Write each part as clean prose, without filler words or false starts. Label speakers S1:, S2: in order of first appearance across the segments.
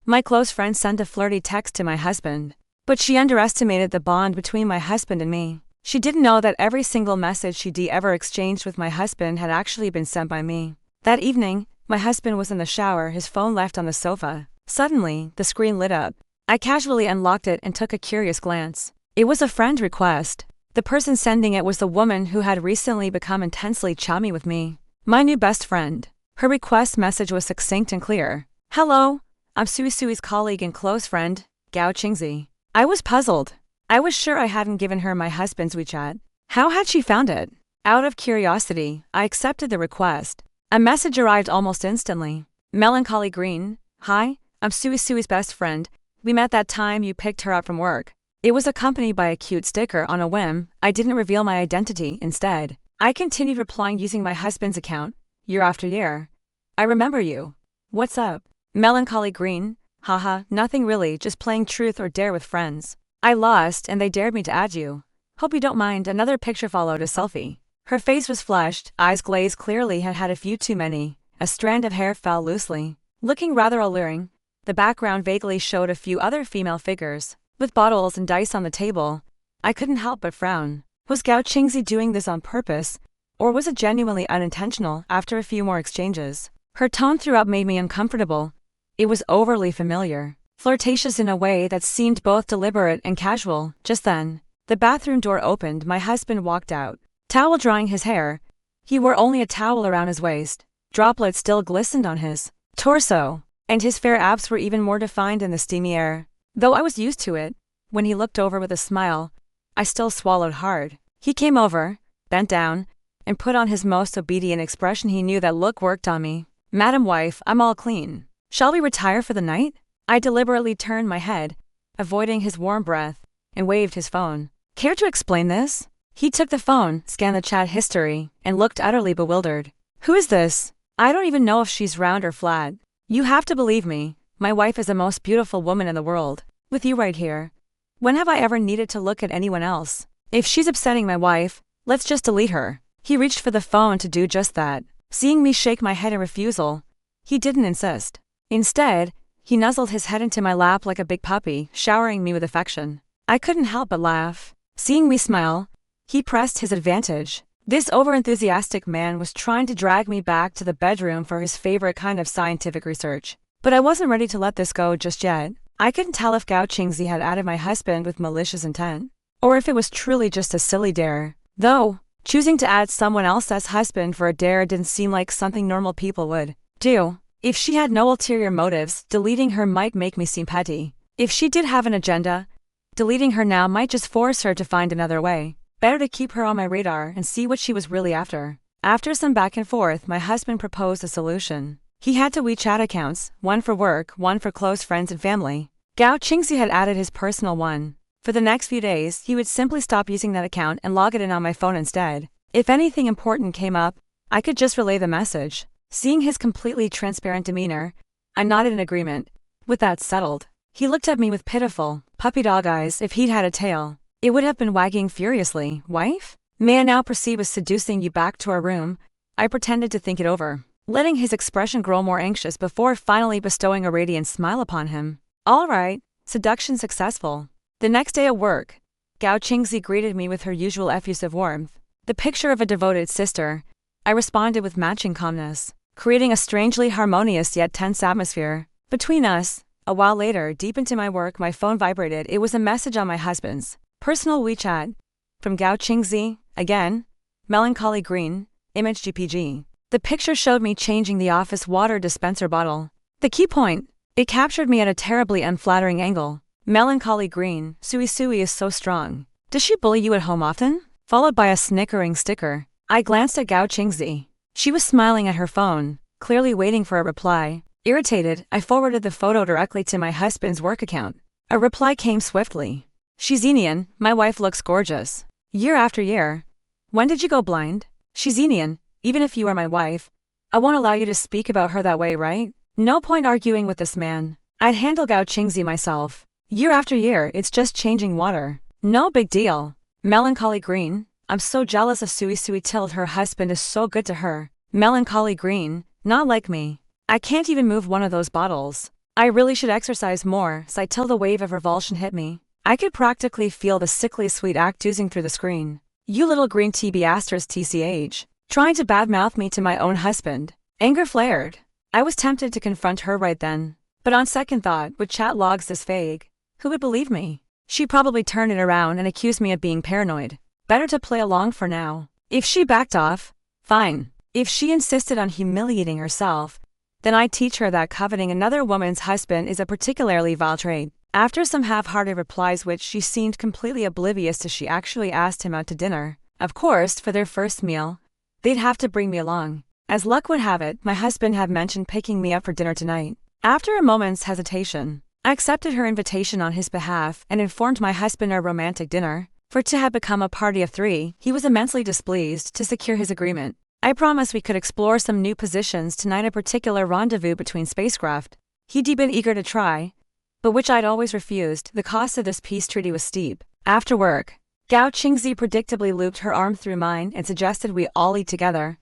S1: My close friend sent a flirty text to my husband. But she underestimated the bond between my husband and me. She didn't know that every single message she'd ever exchanged with my husband had actually been sent by me. That evening, my husband was in the shower, his phone left on the sofa. Suddenly, the screen lit up. I casually unlocked it and took a curious glance. It was a friend request. The person sending it was the woman who had recently become intensely chummy with me. My new best friend. Her request message was succinct and clear. "Hello, I'm Suisui's colleague and close friend, Gao Qingzi." I was puzzled. I was sure I hadn't given her my husband's WeChat. How had she found it? Out of curiosity, I accepted the request. A message arrived almost instantly. "Melancholy Green, hi, I'm Suisui's best friend. We met that time you picked her up from work." It was accompanied by a cute sticker. On a whim, I didn't reveal my identity. Instead, I continued replying using my husband's account, year after year. "I remember you. What's up? Melancholy Green, haha, nothing really, just playing truth or dare with friends. I lost and they dared me to add you. Hope you don't mind." Another picture followed, a selfie. Her face was flushed, eyes glazed, clearly had had a few too many. A strand of hair fell loosely, looking rather alluring. The background vaguely showed a few other female figures, with bottles and dice on the table. I couldn't help but frown. Was Gao Qingzi doing this on purpose? Or was it genuinely unintentional? After a few more exchanges, her tone throughout made me uncomfortable. It was overly familiar, flirtatious in a way that seemed both deliberate and casual. Just then, the bathroom door opened. My husband walked out, towel drying his hair. He wore only a towel around his waist. Droplets still glistened on his torso, and his fair abs were even more defined in the steamy air. Though I was used to it, when he looked over with a smile, I still swallowed hard. He came over, bent down, and put on his most obedient expression. He knew that look worked on me. "Madam wife, I'm all clean. Shall we retire for the night?" I deliberately turned my head, avoiding his warm breath, and waved his phone. "Care to explain this?" He took the phone, scanned the chat history, and looked utterly bewildered. "Who is this? I don't even know if she's round or flat. You have to believe me, my wife is the most beautiful woman in the world, with you right here. When have I ever needed to look at anyone else? If she's upsetting my wife, let's just delete her." He reached for the phone to do just that. Seeing me shake my head in refusal, he didn't insist. Instead, he nuzzled his head into my lap like a big puppy, showering me with affection. I couldn't help but laugh. Seeing me smile, he pressed his advantage. This overenthusiastic man was trying to drag me back to the bedroom for his favorite kind of scientific research. But I wasn't ready to let this go just yet. I couldn't tell if Gao Qingzi had added my husband with malicious intent, or if it was truly just a silly dare. Though, choosing to add someone else as husband for a dare didn't seem like something normal people would do. If she had no ulterior motives, deleting her might make me seem petty. If she did have an agenda, deleting her now might just force her to find another way. Better to keep her on my radar and see what she was really after. After some back and forth, my husband proposed a solution. He had two WeChat accounts, one for work, one for close friends and family. Gao Qingzi had added his personal one. For the next few days, he would simply stop using that account and log it in on my phone instead. If anything important came up, I could just relay the message. Seeing his completely transparent demeanor, I nodded in agreement. With that settled, he looked at me with pitiful, puppy dog eyes. If he'd had a tail, it would have been wagging furiously. "Wife? May I now proceed with seducing you back to our room?" I pretended to think it over, letting his expression grow more anxious before finally bestowing a radiant smile upon him. All right, seduction successful. The next day at work, Gao Qingzi greeted me with her usual effusive warmth. The picture of a devoted sister, I responded with matching calmness, creating a strangely harmonious yet tense atmosphere between us. A while later, deep into my work, my phone vibrated. It was a message on my husband's personal WeChat. From Gao Qingzi, again, "Melancholy Green, image GPG." The picture showed me changing the office water dispenser bottle. The key point, it captured me at a terribly unflattering angle. "Melancholy Green, Suisui is so strong. Does she bully you at home often?" Followed by a snickering sticker. I glanced at Gao Qingzi. She was smiling at her phone, clearly waiting for a reply. Irritated, I forwarded the photo directly to my husband's work account. A reply came swiftly. "Shizinian, my wife looks gorgeous. Year after year. When did you go blind? Shizinian, even if you are my wife, I won't allow you to speak about her that way, right? No point arguing with this man. I'd handle Gao Qingzi myself. Year after year, it's just changing water. No big deal. Melancholy Green, I'm so jealous of Suisui till her husband is so good to her. Melancholy Green, not like me. I can't even move one of those bottles. I really should exercise more, sighed till the wave of revulsion hit me. I could practically feel the sickly sweet act oozing through the screen. You little green TB*TCH. Trying to badmouth me to my own husband. Anger flared. I was tempted to confront her right then. But on second thought, would chat logs this vague? Who would believe me? She'd probably turn it around and accuse me of being paranoid. Better to play along for now. If she backed off, fine. If she insisted on humiliating herself, then I'd teach her that coveting another woman's husband is a particularly vile trait. After some half-hearted replies which she seemed completely oblivious to, she actually asked him out to dinner. Of course, for their first meal, they'd have to bring me along. As luck would have it, my husband had mentioned picking me up for dinner tonight. After a moment's hesitation, I accepted her invitation on his behalf and informed my husband our romantic dinner. For it to have become a party of 3, he was immensely displeased. To secure his agreement, I promised we could explore some new positions tonight, a particular rendezvous between spacecraft. He'd been eager to try, but which I'd always refused. The cost of this peace treaty was steep. After work, Gao Qingzi predictably looped her arm through mine and suggested we all eat together.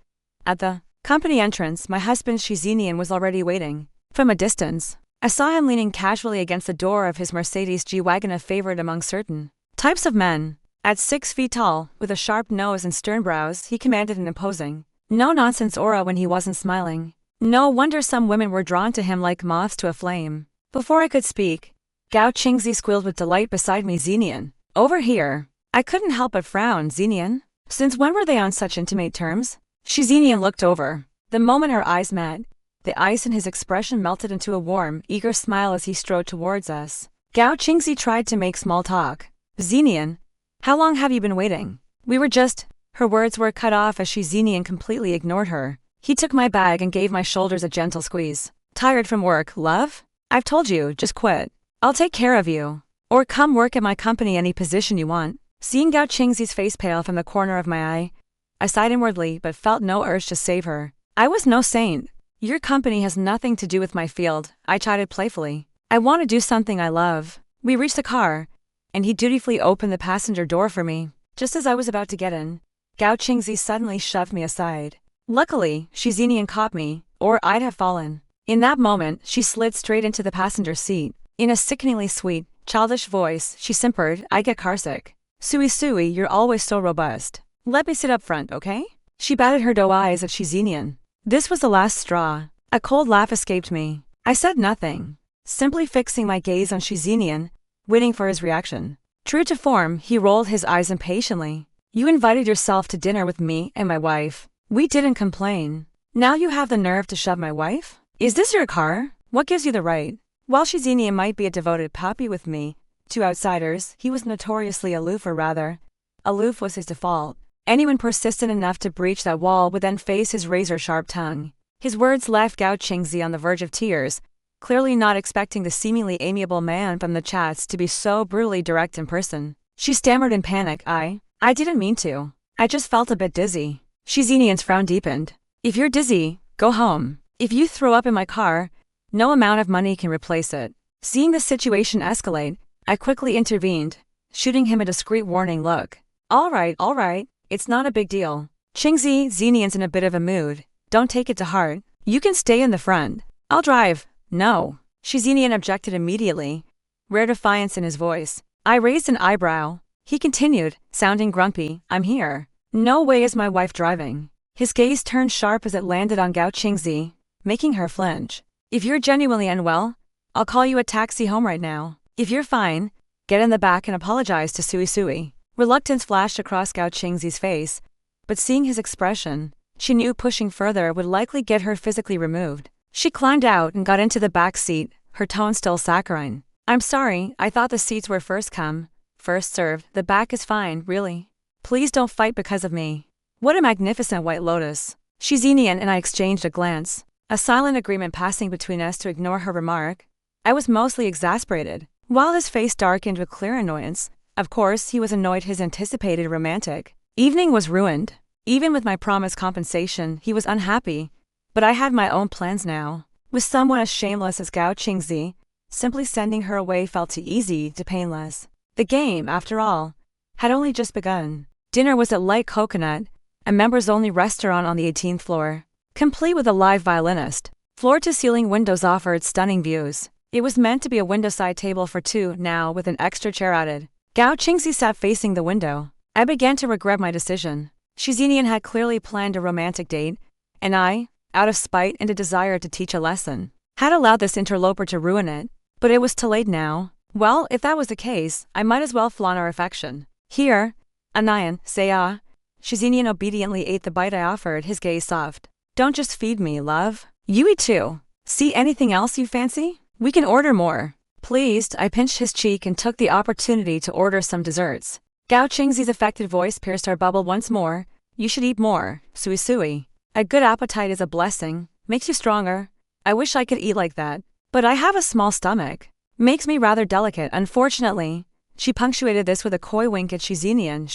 S1: At the company entrance, my husband Shizinian was already waiting. From a distance, I saw him leaning casually against the door of his Mercedes G-Wagon, a favorite among certain types of men. At 6 feet tall, with a sharp nose and stern brows, he commanded an imposing, no-nonsense aura when he wasn't smiling. No wonder some women were drawn to him like moths to a flame. Before I could speak, Gao Qingzi squealed with delight beside me. Xenian, over here. I couldn't help but frown. Xenian? Since when were they on such intimate terms? Xenian looked over. The moment our eyes met, the ice in his expression melted into a warm, eager smile as he strode towards us. Gao Qingzi tried to make small talk. Xenian, how long have you been waiting? We were just... Her words were cut off as Xenian completely ignored her. He took my bag and gave my shoulders a gentle squeeze. Tired from work, love? I've told you, just quit. I'll take care of you. Or come work at my company, any position you want. Seeing Gao Qingzi's face pale from the corner of my eye, I sighed inwardly but felt no urge to save her. I was no saint. Your company has nothing to do with my field, I chided playfully. I want to do something I love. We reached the car, and he dutifully opened the passenger door for me. Just as I was about to get in, Gao Qingzi suddenly shoved me aside. Luckily, Shizinian caught me, or I'd have fallen. In that moment, she slid straight into the passenger seat. In a sickeningly sweet, childish voice, she simpered, I get carsick. Suisui, you're always so robust. Let me sit up front, okay? She batted her doe eyes at Shizinian. This was the last straw. A cold laugh escaped me. I said nothing, simply fixing my gaze on Shizinian, waiting for his reaction. True to form, he rolled his eyes impatiently. You invited yourself to dinner with me and my wife. We didn't complain. Now you have the nerve to shove my wife? Is this your car? What gives you the right? While Shizinian might be a devoted puppy with me, to outsiders, he was notoriously aloof, or rather, aloof was his default. Anyone persistent enough to breach that wall would then face his razor-sharp tongue. His words left Gao Qingzi on the verge of tears, clearly not expecting the seemingly amiable man from the chats to be so brutally direct in person. She stammered in panic, I didn't mean to. I just felt a bit dizzy. Shizinian's frown deepened. If you're dizzy, go home. If you throw up in my car, no amount of money can replace it. Seeing the situation escalate, I quickly intervened, shooting him a discreet warning look. All right, it's not a big deal. Qingzi, Xenian's in a bit of a mood. Don't take it to heart. You can stay in the front. I'll drive. No. Shizinian objected immediately, rare defiance in his voice. I raised an eyebrow. He continued, sounding grumpy, I'm here. No way is my wife driving. His gaze turned sharp as it landed on Gao Qingzi, making her flinch. If you're genuinely unwell, I'll call you a taxi home right now. If you're fine, get in the back and apologize to Suisui. Reluctance flashed across Gao Qingzi's face, but seeing his expression, she knew pushing further would likely get her physically removed. She climbed out and got into the back seat, her tone still saccharine. I'm sorry, I thought the seats were first come, first served. The back is fine, really. Please don't fight because of me. What a magnificent white lotus. Shizinian and I exchanged a glance, a silent agreement passing between us to ignore her remark. I was mostly exasperated, while his face darkened with clear annoyance. Of course, he was annoyed his anticipated romantic evening was ruined. Even with my promised compensation, he was unhappy. But I had my own plans now. With someone as shameless as Gao Qingzi, simply sending her away felt too easy to painless. The game, after all, had only just begun. Dinner was at Light Coconut, a members-only restaurant on the 18th floor, complete with a live violinist. Floor-to-ceiling windows offered stunning views. It was meant to be a window-side table for two now with an extra chair added. Gao Qingzi sat facing the window. I began to regret my decision. Shizinian had clearly planned a romantic date, and I, out of spite and a desire to teach a lesson, had allowed this interloper to ruin it. But it was too late now. Well, if that was the case, I might as well flaunt our affection. Here, Anayan, say ah. Shizinian obediently ate the bite I offered, his gaze soft. Don't just feed me, love. You eat too. See anything else you fancy? We can order more. Pleased, I pinched his cheek and took the opportunity to order some desserts. Gao Qingzi's affected voice pierced our bubble once more. You should eat more, Suisui. A good appetite is a blessing, makes you stronger. I wish I could eat like that. But I have a small stomach. Makes me rather delicate, unfortunately. She punctuated this with a coy wink at Shizinian.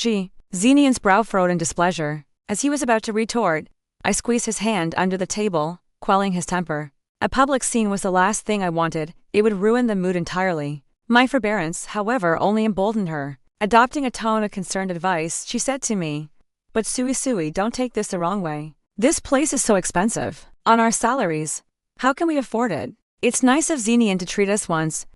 S1: Zenian's brow furrowed in displeasure. As he was about to retort, I squeezed his hand under the table, quelling his temper. A public scene was the last thing I wanted. It would ruin the mood entirely. My forbearance, however, only emboldened her. Adopting a tone of concerned advice, she said to me, But Suisui, don't take this the wrong way. This place is so expensive. On our salaries. How can we afford it? It's nice of Zenian to treat us once,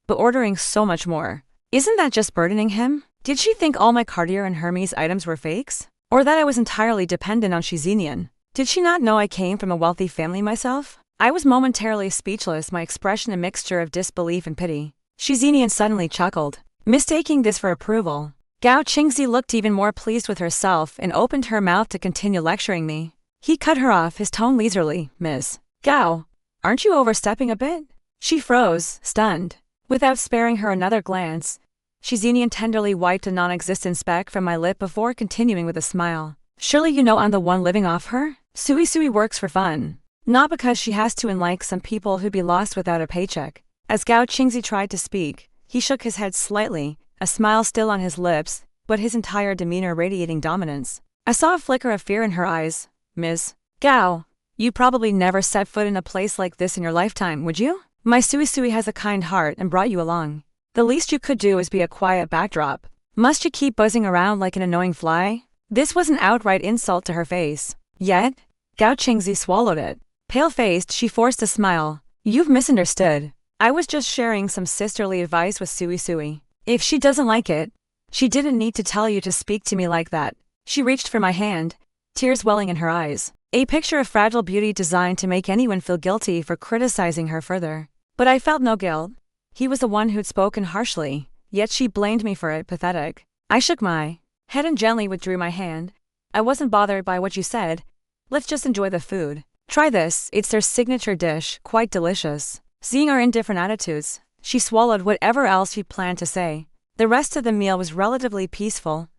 S1: but ordering so much more. Isn't that just burdening him? Did she think all my Cartier and Hermes items were fakes? Or that I was entirely dependent on Shizinian? Did she not know I came from a wealthy family myself? I was momentarily speechless, my expression a mixture of disbelief and pity. Shizinian suddenly chuckled, mistaking this for approval. Gao Qingzi looked even more pleased with herself and opened her mouth to continue lecturing me. He cut her off, his tone leisurely. Miss Gao, aren't you overstepping a bit? She froze, stunned. Without sparing her another glance, Shizinian tenderly wiped a non-existent speck from my lip before continuing with a smile. Surely you know I'm the one living off her? Suisui works for fun. Not because she has to, unlike some people who'd be lost without a paycheck. As Gao Qingzi tried to speak, he shook his head slightly, a smile still on his lips, but his entire demeanor radiating dominance. I saw a flicker of fear in her eyes. Ms. Gao, you probably never set foot in a place like this in your lifetime, would you? My Suisui has a kind heart and brought you along. The least you could do is be a quiet backdrop. Must you keep buzzing around like an annoying fly? This was an outright insult to her face. Yet, Gao Qingzi swallowed it. Pale-faced, she forced a smile. You've misunderstood. I was just sharing some sisterly advice with Suisui. If she doesn't like it, she didn't need to tell you to speak to me like that. She reached for my hand, tears welling in her eyes. A picture of fragile beauty designed to make anyone feel guilty for criticizing her further. But I felt no guilt. He was the one who'd spoken harshly, yet she blamed me for it. Pathetic. I shook my head and gently withdrew my hand. I wasn't bothered by what you said. Let's just enjoy the food. Try this, it's their signature dish, quite delicious. Seeing our indifferent attitudes, she swallowed whatever else she planned to say. The rest of the meal was relatively peaceful.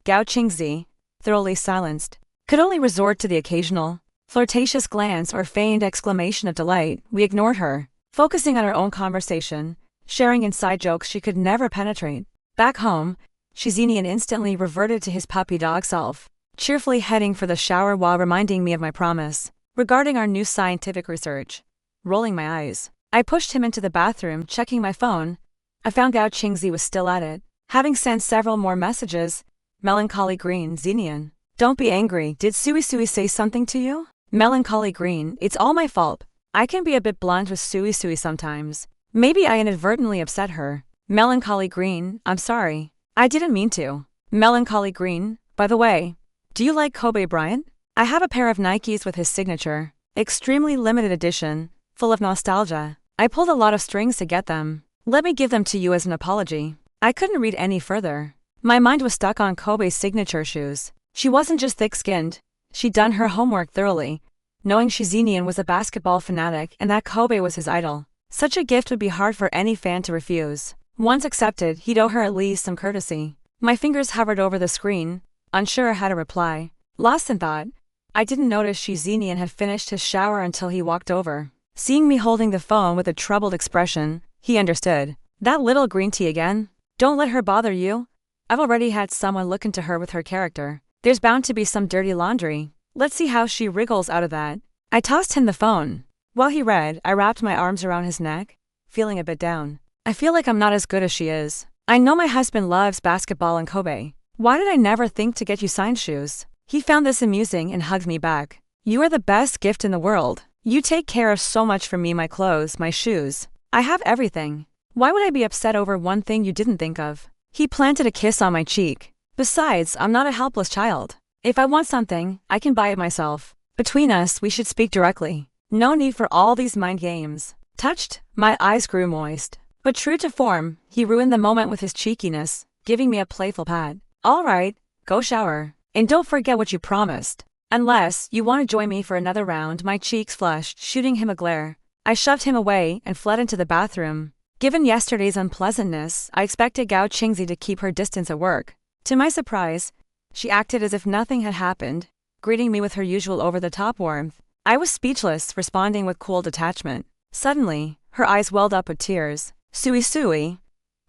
S1: Gao Qingzi, thoroughly silenced, could only resort to the occasional, flirtatious glance or feigned exclamation of delight. We ignored her, focusing on our own conversation, sharing inside jokes she could never penetrate. Back home, Shizinian instantly reverted to his puppy dog self, cheerfully heading for the shower while reminding me of my promise regarding our new scientific research. Rolling my eyes, I pushed him into the bathroom, checking my phone. I found Gao Qingzi was still at it, having sent several more messages. Melancholy green, Zenian. Don't be angry, did Suisui say something to you? Melancholy green, it's all my fault. I can be a bit blunt with Suisui sometimes. Maybe I inadvertently upset her. Melancholy green, I'm sorry. I didn't mean to. Melancholy green, by the way, do you like Kobe Bryant? I have a pair of Nikes with his signature. Extremely limited edition, full of nostalgia. I pulled a lot of strings to get them. Let me give them to you as an apology. I couldn't read any further. My mind was stuck on Kobe's signature shoes. She wasn't just thick-skinned. She'd done her homework thoroughly, knowing Shizinian was a basketball fanatic and that Kobe was his idol. Such a gift would be hard for any fan to refuse. Once accepted, he'd owe her at least some courtesy. My fingers hovered over the screen, unsure how to reply. Lost in thought, I didn't notice Shizinian had finished his shower until he walked over. Seeing me holding the phone with a troubled expression, he understood. That little green tea again? Don't let her bother you. I've already had someone look into her with her character. There's bound to be some dirty laundry. Let's see how she wriggles out of that. I tossed him the phone. While he read, I wrapped my arms around his neck, feeling a bit down. I feel like I'm not as good as she is. I know my husband loves basketball and Kobe. Why did I never think to get you signed shoes? He found this amusing and hugged me back. You are the best gift in the world. You take care of so much for me, my clothes, my shoes. I have everything. Why would I be upset over one thing you didn't think of? He planted a kiss on my cheek. Besides, I'm not a helpless child. If I want something, I can buy it myself. Between us, we should speak directly. No need for all these mind games. Touched, my eyes grew moist. But true to form, he ruined the moment with his cheekiness, giving me a playful pat. All right, go shower. And don't forget what you promised. Unless you want to join me for another round. My cheeks flushed, shooting him a glare. I shoved him away and fled into the bathroom. Given yesterday's unpleasantness, I expected Gao Qingzi to keep her distance at work. To my surprise, she acted as if nothing had happened, greeting me with her usual over-the-top warmth. I was speechless, responding with cool detachment. Suddenly, her eyes welled up with tears. Suisui,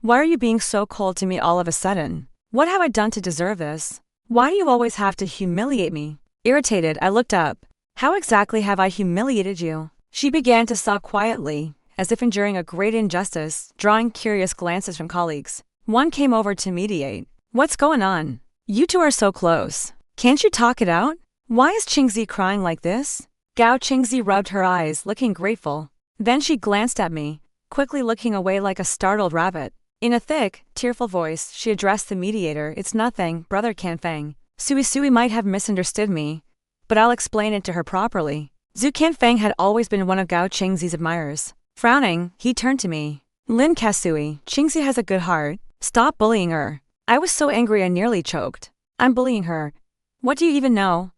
S1: why are you being so cold to me all of a sudden? What have I done to deserve this? Why do you always have to humiliate me? Irritated, I looked up. How exactly have I humiliated you? She began to sob quietly, as if enduring a great injustice, drawing curious glances from colleagues. One came over to mediate. What's going on? You two are so close. Can't you talk it out? Why is Qingzi crying like this? Gao Qingzi rubbed her eyes, looking grateful. Then she glanced at me, quickly looking away like a startled rabbit. In a thick, tearful voice, she addressed the mediator. It's nothing, Brother Canfeng. Suisui might have misunderstood me, but I'll explain it to her properly. Zhu Canfeng had always been one of Gao Qingzi's admirers. Frowning, he turned to me. Lin Kasui, Qingzi has a good heart. Stop bullying her. I was so angry I nearly choked. I'm bullying her. What do you even know?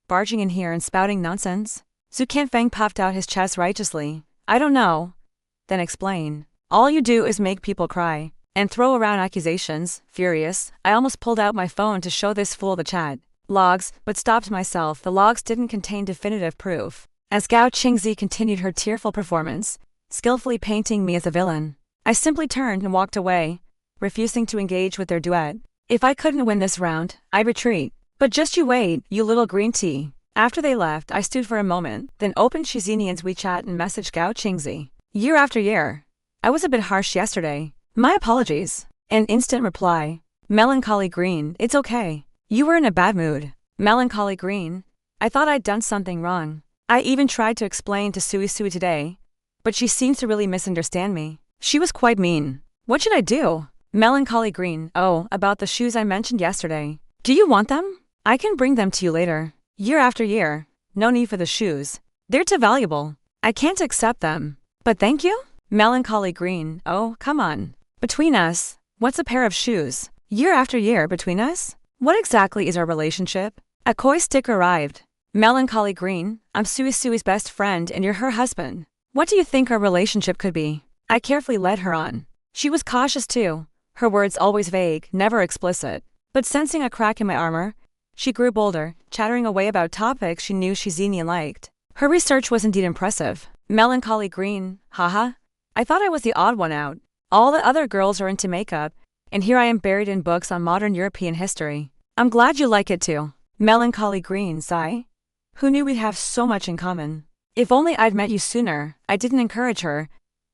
S1: Barging in here and spouting nonsense? Zhu Canfeng puffed out his chest righteously. I don't know. Then explain. All you do is make people cry and throw around accusations. Furious, I almost pulled out my phone to show this fool the chat logs, but stopped myself. The logs didn't contain definitive proof. As Gao Qingzi continued her tearful performance, skillfully painting me as a villain, I simply turned and walked away, refusing to engage with their duet. If I couldn't win this round, I'd retreat. But just you wait, you little green tea. After they left, I stood for a moment, then opened Shizinian's WeChat and messaged Gao Qingzi. Year after year. I was a bit harsh yesterday. My apologies. An instant reply. Melancholy Green, it's okay. You were in a bad mood. Melancholy Green. I thought I'd done something wrong. I even tried to explain to Suisui today, but she seems to really misunderstand me. She was quite mean. What should I do? Melancholy Green. Oh, about the shoes I mentioned yesterday. Do you want them? I can bring them to you later. Year after year. No need for the shoes. They're too valuable. I can't accept them. But thank you? Melancholy Green. Oh, come on. Between us, what's a pair of shoes? Year after year between us? What exactly is our relationship? A koi stick arrived. Melancholy Green, I'm Suisui's best friend and you're her husband. What do you think our relationship could be? I carefully led her on. She was cautious too, her words always vague, never explicit. But sensing a crack in my armor, she grew bolder, chattering away about topics she knew Shizinian liked. Her research was indeed impressive. Melancholy Green, haha. I thought I was the odd one out. All the other girls are into makeup, and here I am buried in books on modern European history. I'm glad you like it too. Melancholy Green, sigh. Who knew we'd have so much in common? If only I'd met you sooner. I didn't encourage her,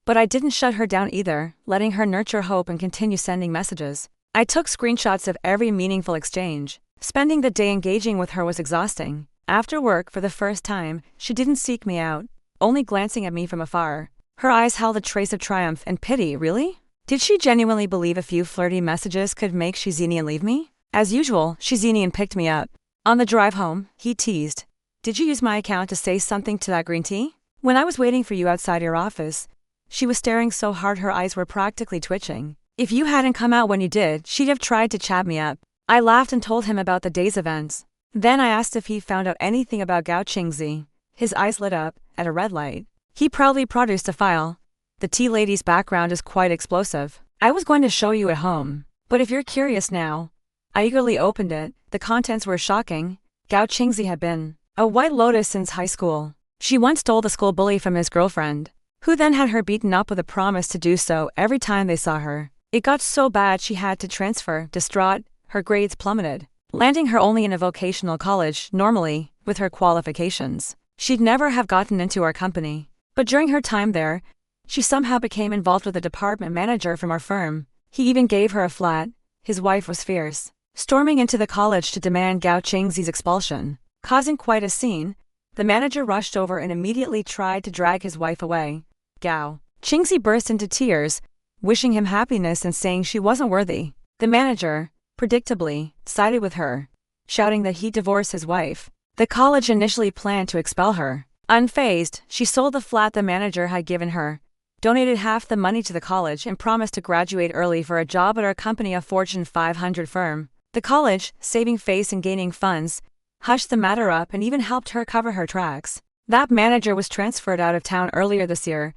S1: but I didn't shut her down either, letting her nurture hope and continue sending messages. I took screenshots of every meaningful exchange. Spending the day engaging with her was exhausting. After work, for the first time, she didn't seek me out, only glancing at me from afar. Her eyes held a trace of triumph and pity. Really? Did she genuinely believe a few flirty messages could make Shizinian leave me? As usual, Shizinian picked me up. On the drive home, he teased. Did you use my account to say something to that green tea? When I was waiting for you outside your office, she was staring so hard her eyes were practically twitching. If you hadn't come out when you did, she'd have tried to chat me up. I laughed and told him about the day's events. Then I asked if he found out anything about Gao Qingzi. His eyes lit up, at a red light. He proudly produced a file. The tea lady's background is quite explosive. I was going to show you at home, but if you're curious now. I eagerly opened it. The contents were shocking. Gao Qingzi had been a White Lotus since high school. She once stole the school bully from his girlfriend, who then had her beaten up with a promise to do so every time they saw her. It got so bad she had to transfer. Distraught, her grades plummeted, landing her only in a vocational college. Normally, with her qualifications, she'd never have gotten into our company. But during her time there, she somehow became involved with a department manager from our firm. He even gave her a flat. His wife was fierce, storming into the college to demand Gao Qingzi's expulsion. Causing quite a scene, the manager rushed over and immediately tried to drag his wife away. Gao Qingzi burst into tears, wishing him happiness and saying she wasn't worthy. The manager, predictably, sided with her, shouting that he'd divorce his wife. The college initially planned to expel her. Unfazed, she sold the flat the manager had given her, donated half the money to the college and promised to graduate early for a job at our company, a Fortune 500 firm. The college, saving face and gaining funds, hushed the matter up and even helped her cover her tracks. That manager was transferred out of town earlier this year,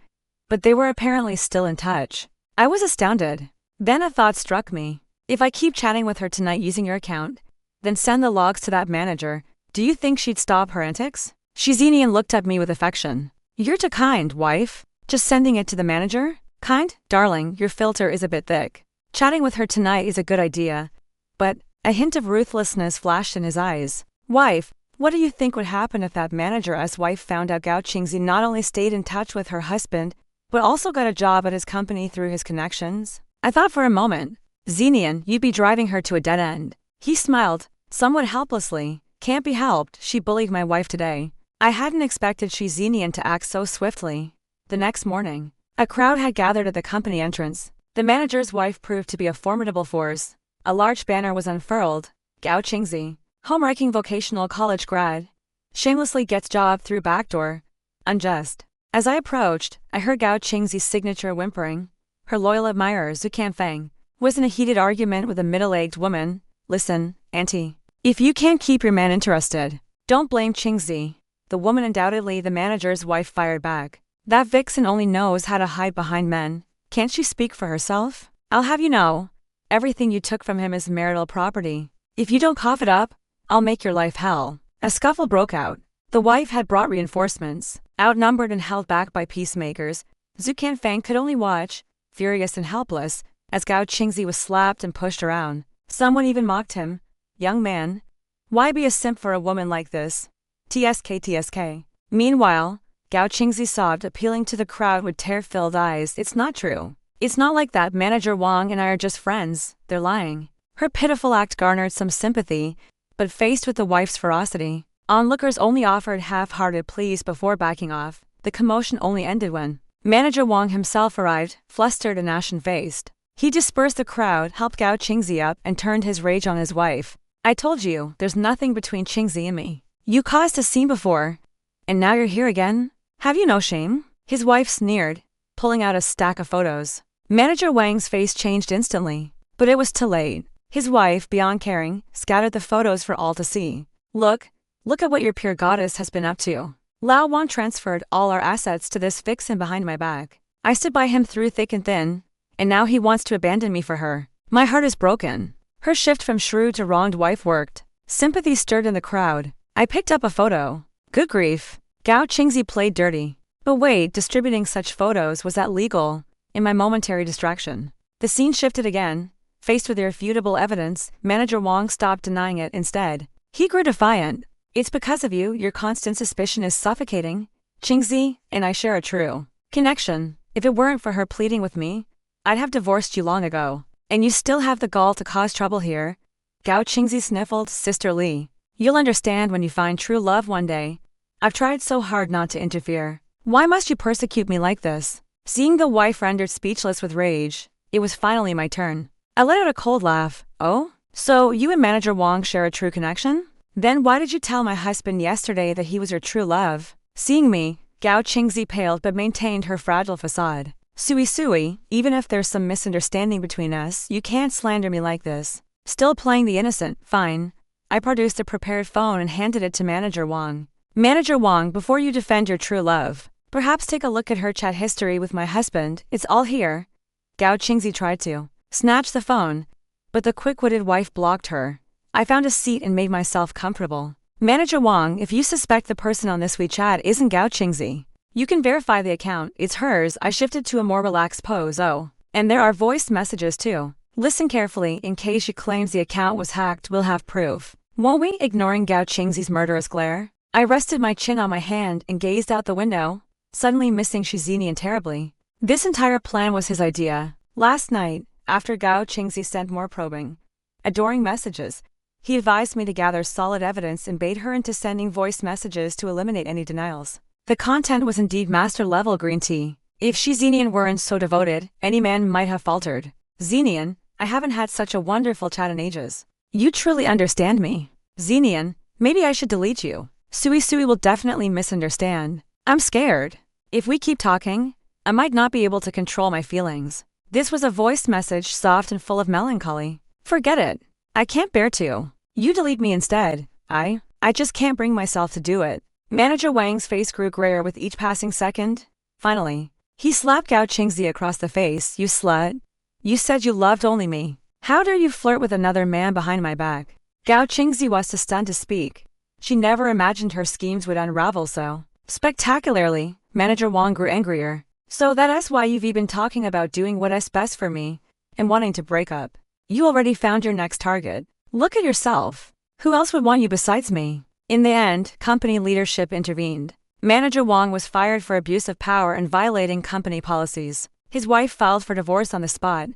S1: but they were apparently still in touch. I was astounded. Then a thought struck me. If I keep chatting with her tonight using your account, then send the logs to that manager, do you think she'd stop her antics? Shizinian looked at me with affection. You're too kind, wife. Just sending it to the manager? Kind? Darling, your filter is a bit thick. Chatting with her tonight is a good idea, but a hint of ruthlessness flashed in his eyes. Wife, what do you think would happen if that manager's wife found out Gao Qingzi not only stayed in touch with her husband, but also got a job at his company through his connections? I thought for a moment. Zenian, you'd be driving her to a dead end. He smiled, somewhat helplessly. Can't be helped, she bullied my wife today. I hadn't expected Shizinian to act so swiftly. The next morning, a crowd had gathered at the company entrance. The manager's wife proved to be a formidable force. A large banner was unfurled. Gao Qingzi, home-wrecking vocational college grad, shamelessly gets job through backdoor. Unjust. As I approached, I heard Gao Qingzi's signature whimpering. Her loyal admirer, Zhu Canfeng, was in a heated argument with a middle-aged woman. Listen, auntie. If you can't keep your man interested, don't blame Qingzi. The woman, undoubtedly the manager's wife, fired back. That vixen only knows how to hide behind men. Can't she speak for herself? I'll have you know, everything you took from him is marital property. If you don't cough it up, I'll make your life hell. A scuffle broke out. The wife had brought reinforcements. Outnumbered and held back by peacemakers, Zhu Canfeng could only watch, furious and helpless, as Gao Qingzi was slapped and pushed around. Someone even mocked him. Young man, why be a simp for a woman like this? TSK. Meanwhile, Gao Qingzi sobbed, appealing to the crowd with tear-filled eyes. It's not true. It's not like that. Manager Wang and I are just friends. They're lying. Her pitiful act garnered some sympathy, but faced with the wife's ferocity, onlookers only offered half-hearted pleas before backing off. The commotion only ended when Manager Wang himself arrived, flustered and ashen-faced. He dispersed the crowd, helped Gao Qingzi up, and turned his rage on his wife. I told you, there's nothing between Qingzi and me. You caused a scene before, and now you're here again? Have you no shame? His wife sneered, pulling out a stack of photos. Manager Wang's face changed instantly, but it was too late. His wife, beyond caring, scattered the photos for all to see. Look at what your pure goddess has been up to. Lao Wang transferred all our assets to this vixen behind my back. I stood by him through thick and thin, and now he wants to abandon me for her. My heart is broken. Her shift from shrewd to wronged wife worked. Sympathy stirred in the crowd. I picked up a photo. Good grief. Gao Qingzi played dirty. But wait, distributing such photos, was that legal? In my momentary distraction, the scene shifted again. Faced with irrefutable evidence, Manager Wang stopped denying it instead. He grew defiant. It's because of you, your constant suspicion is suffocating. Qingzi and I share a true connection. If it weren't for her pleading with me, I'd have divorced you long ago. And you still have the gall to cause trouble here. Gao Qingzi sniffled, Sister Li. You'll understand when you find true love one day. I've tried so hard not to interfere. Why must you persecute me like this? Seeing the wife rendered speechless with rage, it was finally my turn. I let out a cold laugh. Oh? So you and Manager Wang share a true connection? Then why did you tell my husband yesterday that he was your true love? Seeing me, Gao Qingzi paled but maintained her fragile facade. Suisui, even if there's some misunderstanding between us, you can't slander me like this. Still playing the innocent, fine. I produced a prepared phone and handed it to Manager Wang. Manager Wang, before you defend your true love, perhaps take a look at her chat history with my husband. It's all here. Gao Qingzi tried to snatch the phone, but the quick-witted wife blocked her. I found a seat and made myself comfortable. Manager Wang, if you suspect the person on this WeChat isn't Gao Qingzi, you can verify the account. It's hers. I shifted to a more relaxed pose. Oh, and there are voice messages too. Listen carefully. In case she claims the account was hacked, we'll have proof. Won't we? Ignoring Gao Qingzi's murderous glare, I rested my chin on my hand and gazed out the window, suddenly missing Shizinian terribly. This entire plan was his idea. Last night, after Gao Qingzi sent more probing, adoring messages, he advised me to gather solid evidence and bait her into sending voice messages to eliminate any denials. The content was indeed master-level green tea. If she Xenian weren't so devoted, any man might have faltered. Xenian, I haven't had such a wonderful chat in ages. You truly understand me. Xenian, maybe I should delete you. Suisui will definitely misunderstand. I'm scared. If we keep talking, I might not be able to control my feelings. This was a voice message, soft and full of melancholy. Forget it. I can't bear to. You delete me instead. I just can't bring myself to do it. Manager Wang's face grew grayer with each passing second. Finally, he slapped Gao Qingzi across the face. You slut. You said you loved only me. How dare you flirt with another man behind my back? Gao Qingzi was too stunned to speak. She never imagined her schemes would unravel so spectacularly. Manager Wang grew angrier. So that's why you've been talking about doing what's best for me and wanting to break up. You already found your next target. Look at yourself. Who else would want you besides me? In the end, company leadership intervened. Manager Wang was fired for abuse of power and violating company policies. His wife filed for divorce on the spot,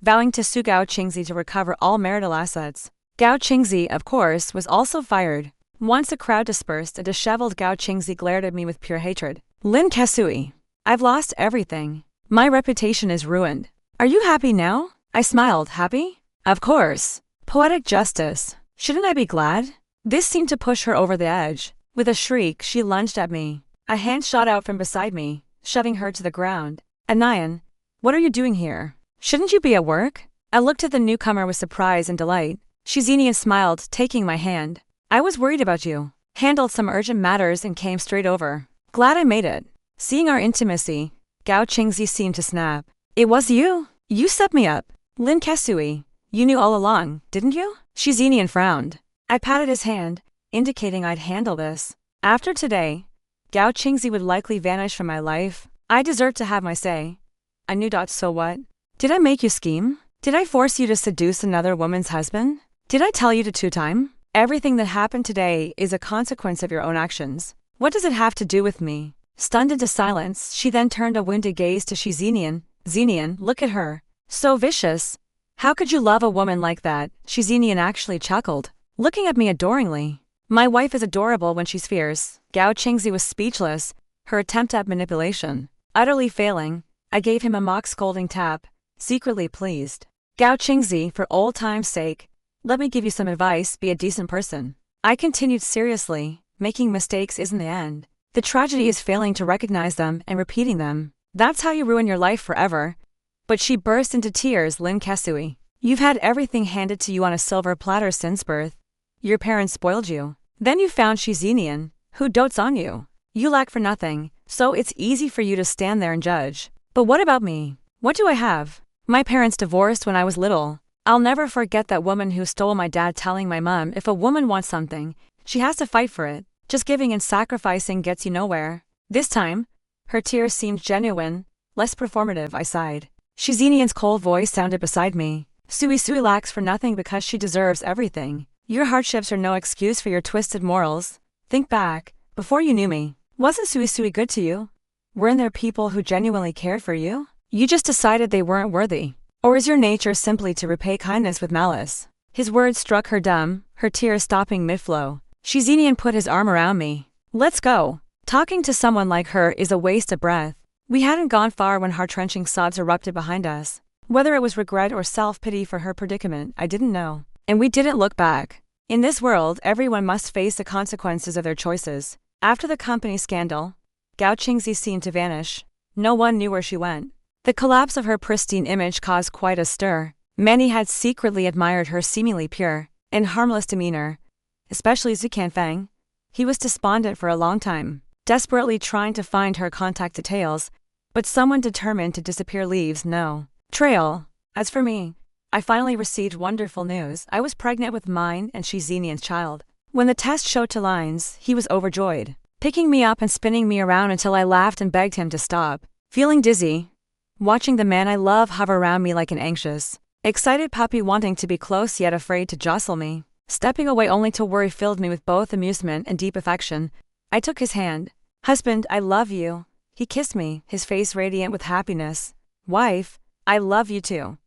S1: vowing to sue Gao Qingzi to recover all marital assets. Gao Qingzi, of course, was also fired. Once the crowd dispersed, a disheveled Gao Qingzi glared at me with pure hatred. Lin Kesui. I've lost everything. My reputation is ruined. Are you happy now? I smiled. Happy? Of course. Poetic justice. Shouldn't I be glad? This seemed to push her over the edge. With a shriek, she lunged at me. A hand shot out from beside me, shoving her to the ground. Anayan, what are you doing here? Shouldn't you be at work? I looked at the newcomer with surprise and delight. Shizinian smiled, taking my hand. I was worried about you. Handled some urgent matters and came straight over. Glad I made it. Seeing our intimacy, Gao Qingzi seemed to snap. It was you? You set me up. Lin Kesui, you knew all along, didn't you? Shizinian frowned. I patted his hand, indicating I'd handle this. After today, Gao Qingzi would likely vanish from my life. I deserved to have my say. I knew. So what? Did I make you scheme? Did I force you to seduce another woman's husband? Did I tell you to two-time? Everything that happened today is a consequence of your own actions. What does it have to do with me? Stunned into silence, she then turned a wounded gaze to Shizinian. Xenian, look at her. So vicious. How could you love a woman like that? Shizinian actually chuckled, looking at me adoringly. My wife is adorable when she's fierce. Gao Qingzi was speechless, her attempt at manipulation utterly failing. I gave him a mock scolding tap, secretly pleased. Gao Qingzi, for old time's sake, let me give you some advice, be a decent person. I continued seriously, making mistakes isn't the end. The tragedy is failing to recognize them and repeating them. That's how you ruin your life forever. But she burst into tears. Lin Kesui, you've had everything handed to you on a silver platter since birth. Your parents spoiled you. Then you found Shizinian, who dotes on you. You lack for nothing, so it's easy for you to stand there and judge. But what about me? What do I have? My parents divorced when I was little. I'll never forget that woman who stole my dad telling my mom if a woman wants something, she has to fight for it. Just giving and sacrificing gets you nowhere. This time, her tears seemed genuine, less performative. I sighed. Shizinian's cold voice sounded beside me. Suisui lacks for nothing because she deserves everything. Your hardships are no excuse for your twisted morals. Think back, before you knew me, wasn't Suisui good to you? Weren't there people who genuinely cared for you? You just decided they weren't worthy. Or is your nature simply to repay kindness with malice? His words struck her dumb, her tears stopping mid-flow. Shizinian put his arm around me. Let's go. Talking to someone like her is a waste of breath. We hadn't gone far when heart-wrenching sobs erupted behind us. Whether it was regret or self-pity for her predicament, I didn't know. And we didn't look back. In this world, everyone must face the consequences of their choices. After the company scandal, Gao Qingzi seemed to vanish. No one knew where she went. The collapse of her pristine image caused quite a stir. Many had secretly admired her seemingly pure and harmless demeanor, especially Zucan Feng. He was despondent for a long time, desperately trying to find her contact details, but someone determined to disappear leaves no trail. As for me, I finally received wonderful news. I was pregnant with mine and Shizinian's child. When the test showed 2 lines, he was overjoyed, picking me up and spinning me around until I laughed and begged him to stop. Feeling dizzy, watching the man I love hover around me like an anxious, excited puppy wanting to be close yet afraid to jostle me. Stepping away only to worry filled me with both amusement and deep affection. I took his hand. Husband, I love you. He kissed me, his face radiant with happiness. Wife, I love you too.